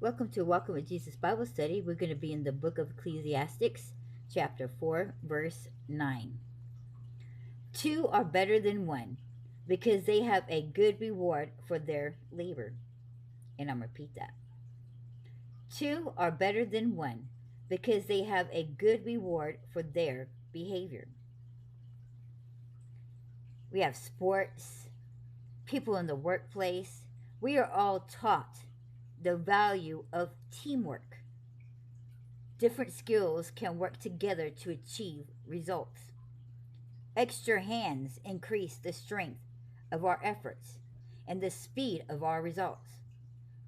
Welcome to Welcome with Jesus Bible Study. We're going to be in the book of Ecclesiastes, chapter 4, verse 9. Two are better than one because they have a good reward for their labor. And I'm going to repeat that. Two are better than one because they have a good reward for their behavior. We have sports, people in the workplace. We are all taught the value of teamwork. Different skills can work together to achieve results. Extra hands increase the strength of our efforts and the speed of our results.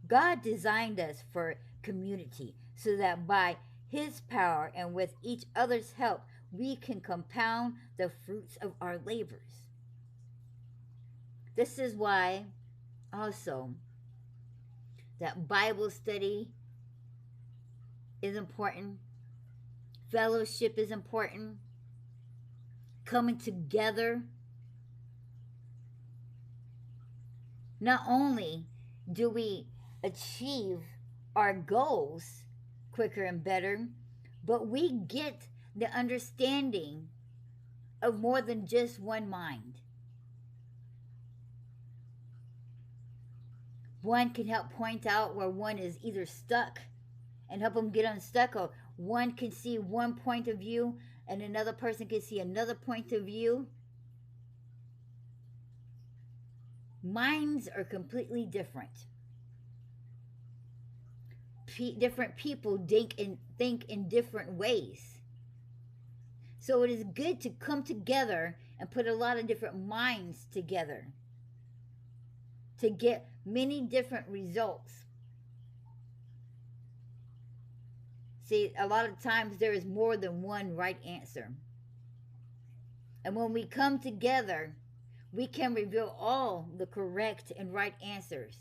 God designed us for community so that by His power and with each other's help, we can compound the fruits of our labors. This is why also that Bible study is important. Fellowship is important. Coming together. Not only do we achieve our goals quicker and better, but we get the understanding of more than just one mind. One can help point out where one is either stuck and help them get unstuck, or one can see one point of view and another person can see another point of view. Minds are completely different. Different people think in different ways. So it is good to come together and put a lot of different minds together to get many different results. See, a lot of times there is more than one right answer. And when we come together, we can reveal all the correct and right answers.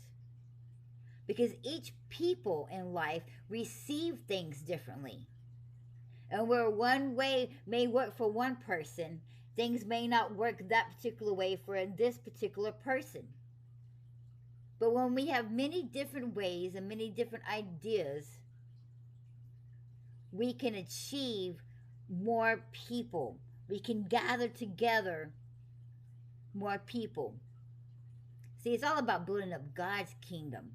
Because each people in life receive things differently. And where one way may work for one person, things may not work that particular way for this particular person. But when we have many different ways and many different ideas, we can achieve more people. We can gather together more people. See, it's all about building up God's kingdom.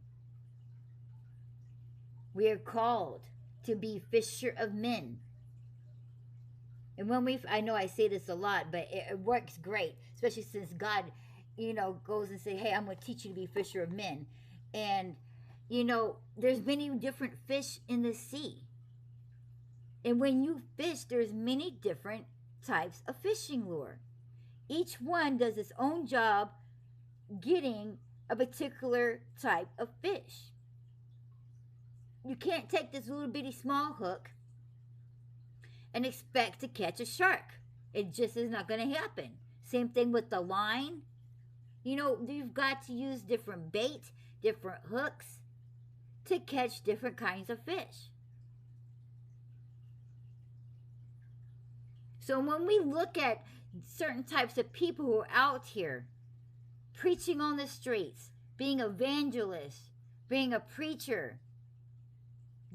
We are called to be fisher of men. And when I know I say this a lot, but it works great, especially since God, goes and say, hey, I'm going to teach you to be fisher of men. And, there's many different fish in the sea. And when you fish, there's many different types of fishing lure. Each one does its own job getting a particular type of fish. You can't take this little bitty small hook and expect to catch a shark. It just is not going to happen. Same thing with the line. You've got to use different bait, different hooks to catch different kinds of fish. So when we look at certain types of people who are out here preaching on the streets, being evangelists, being a preacher,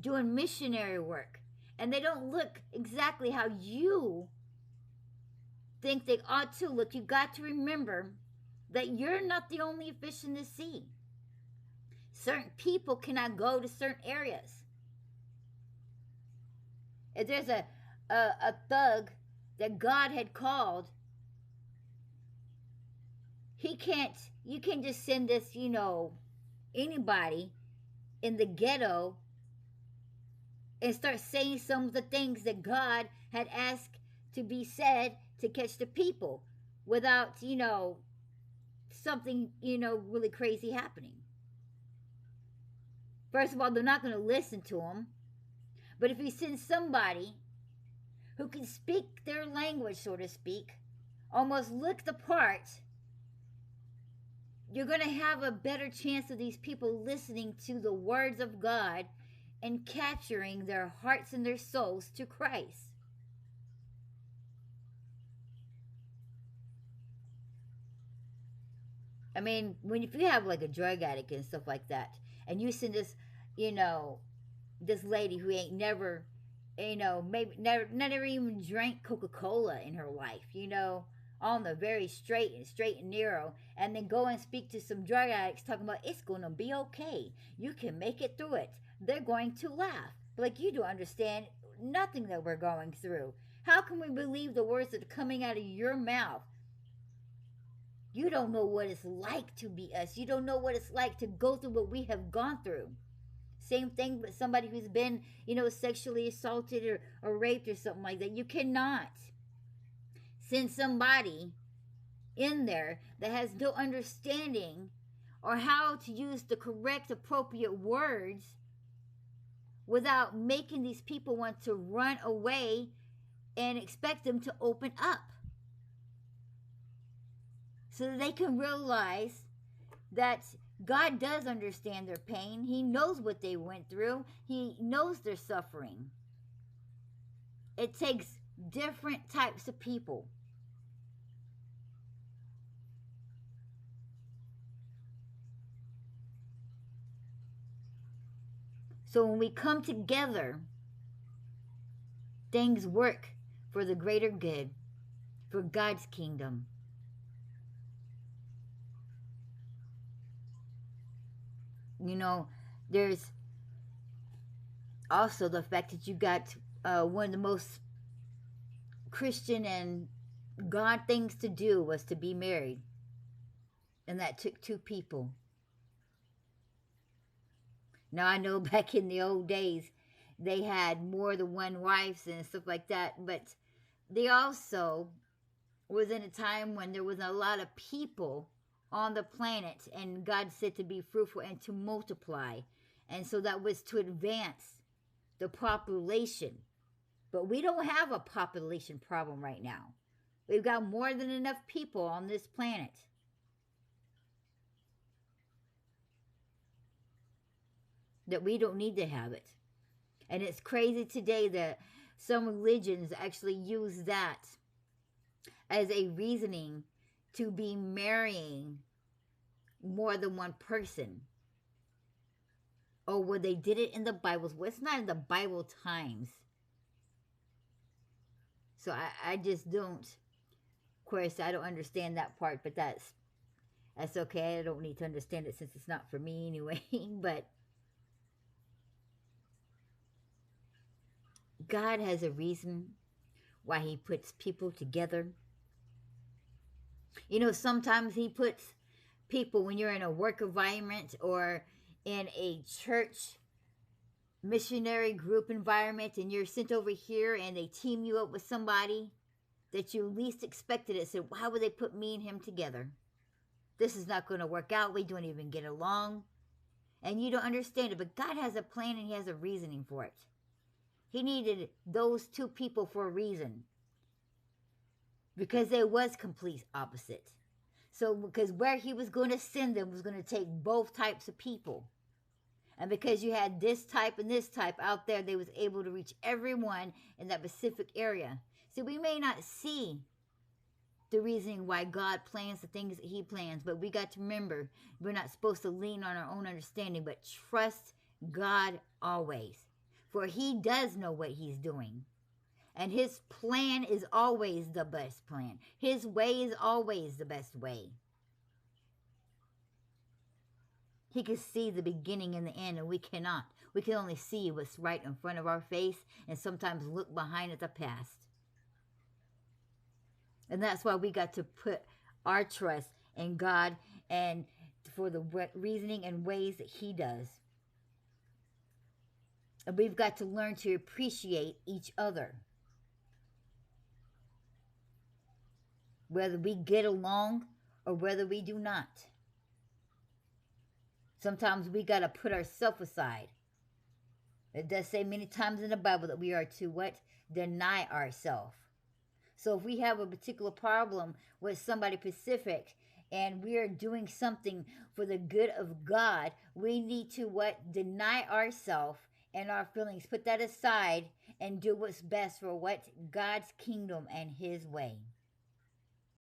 doing missionary work, and they don't look exactly how you think they ought to look, you've got to remember that you're not the only fish in the sea. Certain people cannot go to certain areas. If there's a thug that God had called, you can't just send this, anybody in the ghetto and start saying some of the things that God had asked to be said to catch the people without, something, really crazy happening. First of all, they're not going to listen to him. But if you send somebody who can speak their language, so to speak, almost look the part, you're going to have a better chance of these people listening to the words of God and capturing their hearts and their souls to Christ. I mean, if you have like a drug addict and stuff like that, and you send this you know, this lady who ain't never, maybe never even drank Coca-Cola in her life, on the very straight and narrow, and then go and speak to some drug addicts talking about it's going to be okay. You can make it through it. They're going to laugh. Like, you don't understand nothing that we're going through. How can we believe the words that are coming out of your mouth? You don't know what it's like to be us. You don't know what it's like to go through what we have gone through. Same thing with somebody who's been, sexually assaulted or raped or something like that. You cannot send somebody in there that has no understanding or how to use the correct, appropriate words without making these people want to run away and expect them to open up so that they can realize that God does understand their pain. He knows what they went through. He knows their suffering. It takes different types of people. So when we come together, things work for the greater good, for God's kingdom. There's also the fact that you got one of the most Christian and God things to do was to be married. And that took two people. Now, I know back in the old days, they had more than one wives and stuff like that, but they also was in a time when there was a lot of people on the planet, and God said to be fruitful and to multiply. And so that was to advance the population. But we don't have a population problem right now. We've got more than enough people on this planet. That we don't need to have it. And it's crazy today that some religions actually use that as a reasoning to be marrying more than one person. Oh, well, they did it in the Bible. Well, it's not in the Bible times. So I just don't, of course, I don't understand that part, but that's okay. I don't need to understand it since it's not for me anyway. But God has a reason why he puts people together. Sometimes he puts people when you're in a work environment or in a church missionary group environment and you're sent over here and they team you up with somebody that you least expected it. So why would they put me and him together? This is not going to work out. We don't even get along. And you don't understand it. But God has a plan and he has a reasoning for it. He needed those two people for a reason. Because they was complete opposite. So because where he was going to send them was going to take both types of people. And because you had this type and this type out there, they was able to reach everyone in that specific area. See, we may not see the reasoning why God plans the things that he plans, but we got to remember, we're not supposed to lean on our own understanding, but trust God always. For he does know what he's doing. And his plan is always the best plan. His way is always the best way. He can see the beginning and the end, and we cannot. We can only see what's right in front of our face and sometimes look behind at the past. And that's why we got to put our trust in God and for the reasoning and ways that he does. And we've got to learn to appreciate each other. Whether we get along or whether we do not. Sometimes we got to put ourselves aside. It does say many times in the Bible that we are to what? Deny ourselves. So if we have a particular problem with somebody specific and we are doing something for the good of God, we need to what? Deny ourselves and our feelings. Put that aside and do what's best for what? God's kingdom and his way.